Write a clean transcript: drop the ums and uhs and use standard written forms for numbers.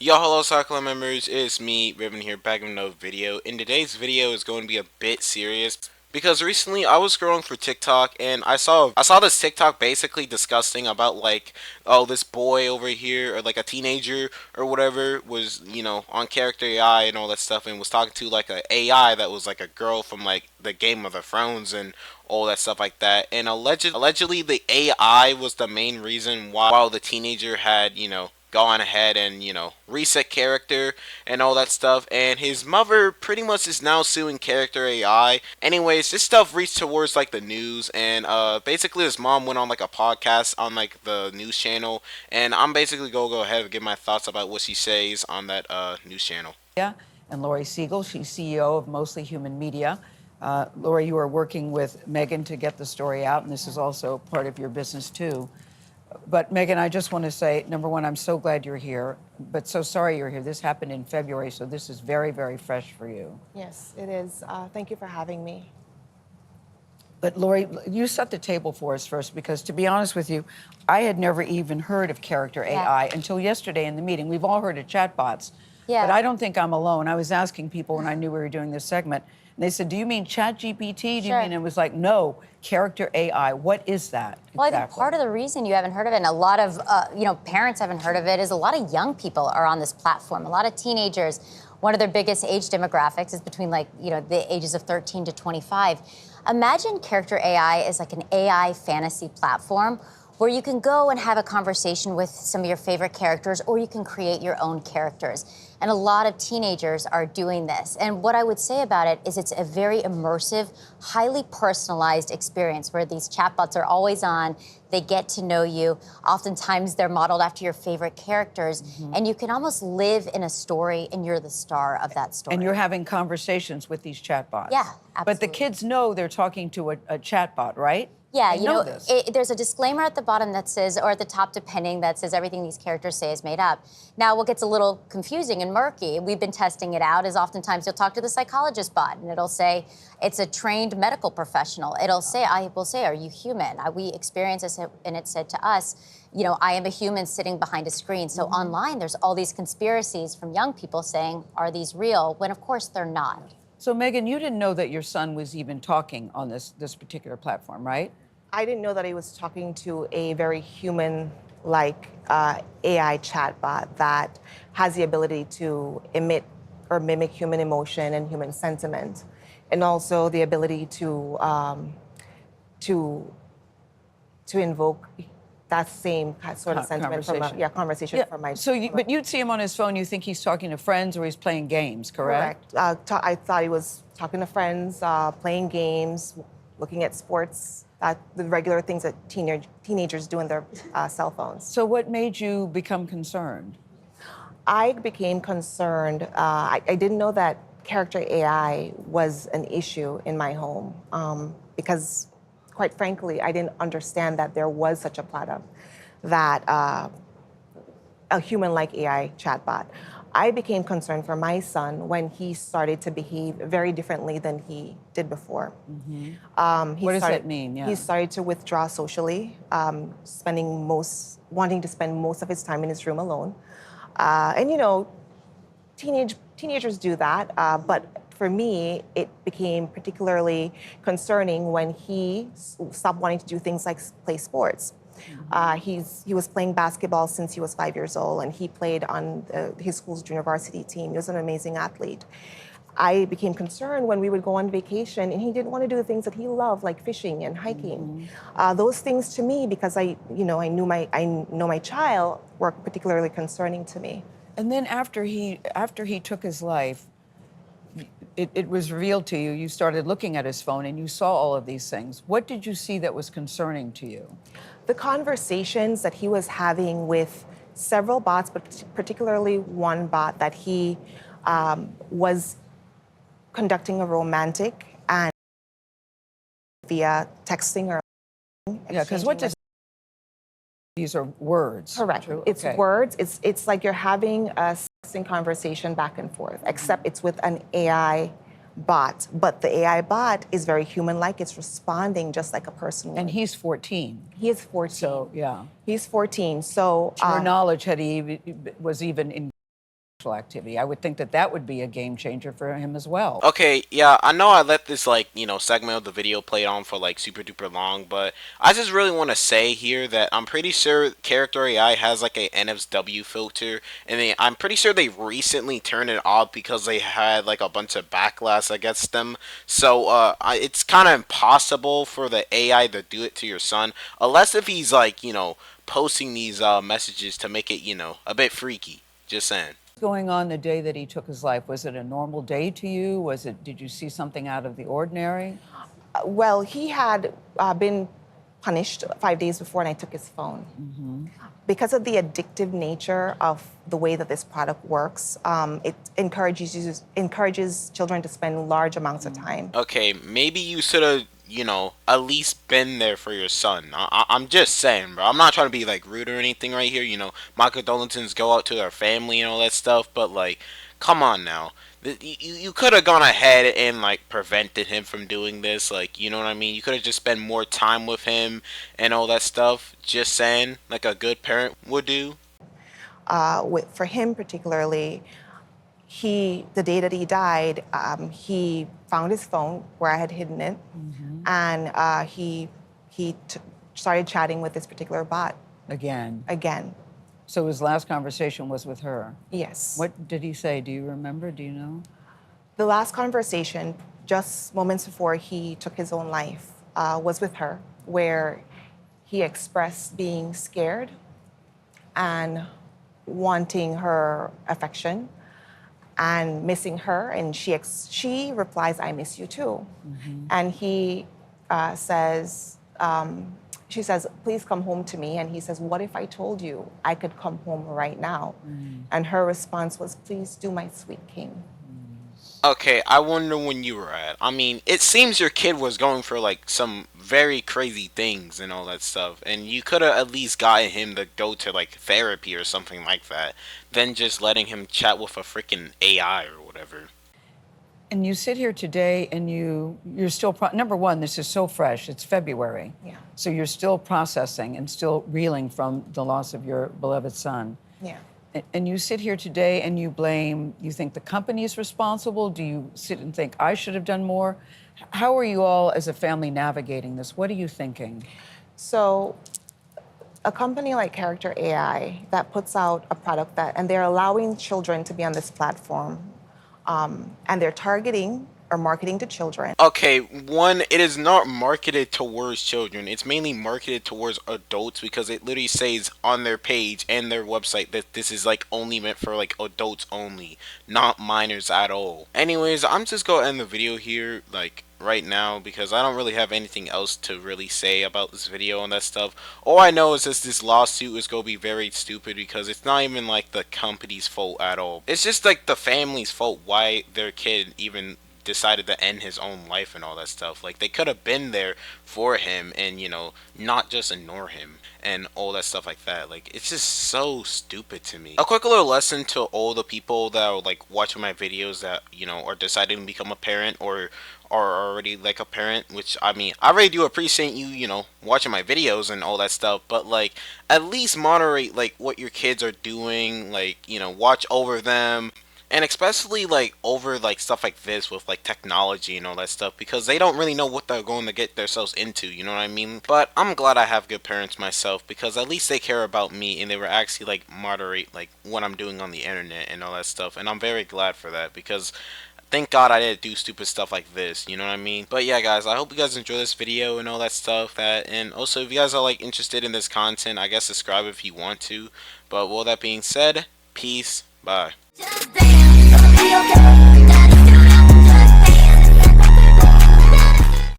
Yo, hello, Cyclone members. It's me, Ribbon here, back with another video. And today's video is going to be a bit serious because recently I was scrolling for TikTok and I saw this TikTok basically discussing about like, oh, this boy over here or like a teenager or whatever was on character AI and all that stuff and was talking to like a AI that was like a girl from like the Game of the Thrones and all that stuff like that. And allegedly the AI was the main reason why the teenager had gone ahead and reset character and all that stuff, and his mother pretty much is now suing character AI. Anyways, this stuff reached towards like the news, and basically his mom went on like a podcast on like the news channel, and I'm basically gonna go ahead and give my thoughts about what she says on that news channel. And Lori Siegel, she's CEO of Mostly Human Media. Lori, you are working with Megan to get the story out, and this is also part of your business too. But Megan, I just want to say, number one, I'm so glad you're here, but so sorry you're here. This happened in February, so this is very, very fresh for you. Yes, it is. Thank you for having me. But Lori, you set the table for us first, because to be honest with you, I had never even heard of character AI until yesterday in the meeting. We've all heard of chatbots, but I don't think I'm alone. I was asking people when I knew we were doing this segment, and they said, do you mean ChatGPT? Do you mean, it was like, no, character AI. What is that? Well, I think part of the reason you haven't heard of it, and a lot of parents haven't heard of it, is a lot of young people are on this platform. A lot of teenagers. One of their biggest age demographics is between the ages of 13 to 25. Imagine character AI as like an AI fantasy platform where you can go and have a conversation with some of your favorite characters, or you can create your own characters. And a lot of teenagers are doing this. And what I would say about it is it's a very immersive, highly personalized experience where these chatbots are always on. They get to know you. Oftentimes they're modeled after your favorite characters. And you can almost live in a story and you're the star of that story. And you're having conversations with these chatbots. Yeah, absolutely. But the kids know they're talking to a chatbot, right? Yeah, there's a disclaimer at the bottom that says, or at the top depending, that says everything these characters say is made up. Now, what gets a little confusing and murky, we've been testing it out, is oftentimes you'll talk to the psychologist bot and it'll say, it's a trained medical professional. I will say, are you human? We experienced this and it said to us, I am a human sitting behind a screen. So online, there's all these conspiracies from young people saying, are these real? When of course they're not. So Megan, you didn't know that your son was even talking on this particular platform, right? I didn't know that he was talking to a very human-like AI chatbot that has the ability to emit or mimic human emotion and human sentiment, and also the ability to invoke that same sort of sentiment conversation from my. But you'd see him on his phone. You think he's talking to friends or he's playing games, correct? Correct. I thought he was talking to friends, playing games, looking at sports. The regular things that teenagers do on their cell phones. So what made you become concerned? I became concerned. I didn't know that character AI was an issue in my home because, quite frankly, I didn't understand that there was such a product, that a human-like AI chatbot. I became concerned for my son when he started to behave very differently than he did before. What does that mean? He started to withdraw socially, wanting to spend most of his time in his room alone. And teenagers do that, but for me, it became particularly concerning when he stopped wanting to do things like play sports. He was playing basketball since he was 5 years old, and he played on his school's junior varsity team. He was an amazing athlete. I became concerned when we would go on vacation, and he didn't want to do the things that he loved, like fishing and hiking. Those things to me, because I know my child, were particularly concerning to me. And then after he took his life, it was revealed to you. You started looking at his phone, and you saw all of these things. What did you see that was concerning to you? The conversations that he was having with several bots, but particularly one bot that he was conducting a romantic and via texting or because what does these are words? Correct. True? It's words. It's like you're having a texting conversation back and forth, except it's with an AI bot, but the AI bot is very human-like. It's responding just like a person would. And he's 14. He is 14. So, yeah. He's 14. So to your knowledge, was even in activity. I would think that that would be a game changer for him as well. Okay, yeah, I know I let this, like, segment of the video play on for, like, super duper long, but I just really want to say here that I'm pretty sure Character AI has, like, a NSW filter, and I'm pretty sure they recently turned it off because they had, like, a bunch of backlash against them. So, it's kind of impossible for the AI to do it to your son, unless if he's, like, posting these messages to make it, a bit freaky. Just saying. Going on the day that he took his life? Was it a normal day to you? Did you see something out of the ordinary? Well, he had been punished 5 days before, and I took his phone. Because of the addictive nature of the way that this product works, it encourages children to spend large amounts of time. Okay, maybe you should have, at least been there for your son. I'm just saying, bro. I'm not trying to be, like, rude or anything right here. My condolences go out to their family and all that stuff. But, like, come on now. You could have gone ahead and, like, prevented him from doing this. Like, you know what I mean? You could have just spent more time with him and all that stuff. Just saying, like a good parent would do. For him particularly, the day that he died, he found his phone where I had hidden it, and he started chatting with this particular bot Again. So his last conversation was with her? Yes. What did he say? Do you remember? Do you know? The last conversation, just moments before he took his own life, was with her, where he expressed being scared and wanting her affection and missing her, and she replies, "I miss you too." And he says, she says, "Please come home to me." And he says, "What if I told you I could come home right now?" And her response was, "Please do, my sweet king." Okay, I wonder when you were at. I mean, it seems your kid was going for, like, some very crazy things and all that stuff, and you could have at least gotten him to go to, like, therapy or something like that, than just letting him chat with a freaking AI or whatever. And you sit here today and you're still, number one, this is so fresh, it's February. Yeah. So you're still processing and still reeling from the loss of your beloved son. Yeah. And you sit here today and you think the company is responsible? Do you sit and think, I should have done more? How are you all as a family navigating this? What are you thinking? So a company like Character AI that puts out a product and they're allowing children to be on this platform, and they're targeting or marketing to children. Okay, one, it is not marketed towards children. It's mainly marketed towards adults because it literally says on their page and their website that this is, like, only meant for, like, adults only, not minors at all. Anyways, I'm just gonna end the video here, like, right now, because I don't really have anything else to really say about this video and that stuff. All I know is that this lawsuit is gonna be very stupid because it's not even, like, the company's fault at all. It's just, like, the family's fault why their kid even decided to end his own life and all that stuff. Like, they could have been there for him and, not just ignore him and all that stuff like that. Like, it's just so stupid to me. A quick little lesson to all the people that are, like, watching my videos that, are deciding to become a parent or are already, like, a parent, which, I mean, I really do appreciate you, watching my videos and all that stuff, but, like, at least moderate, like, what your kids are doing, like, watch over them. And especially, like, over, like, stuff like this with, like, technology and all that stuff, because they don't really know what they're going to get themselves into, you know what I mean? But I'm glad I have good parents myself, because at least they care about me, and they were actually, like, moderate, like, what I'm doing on the internet and all that stuff, and I'm very glad for that, because thank God I didn't do stupid stuff like this, you know what I mean? But yeah, guys, I hope you guys enjoy this video and all that stuff, and also, if you guys are, like, interested in this content, I guess subscribe if you want to. But with all that being said, peace, bye. Just dance, be okay.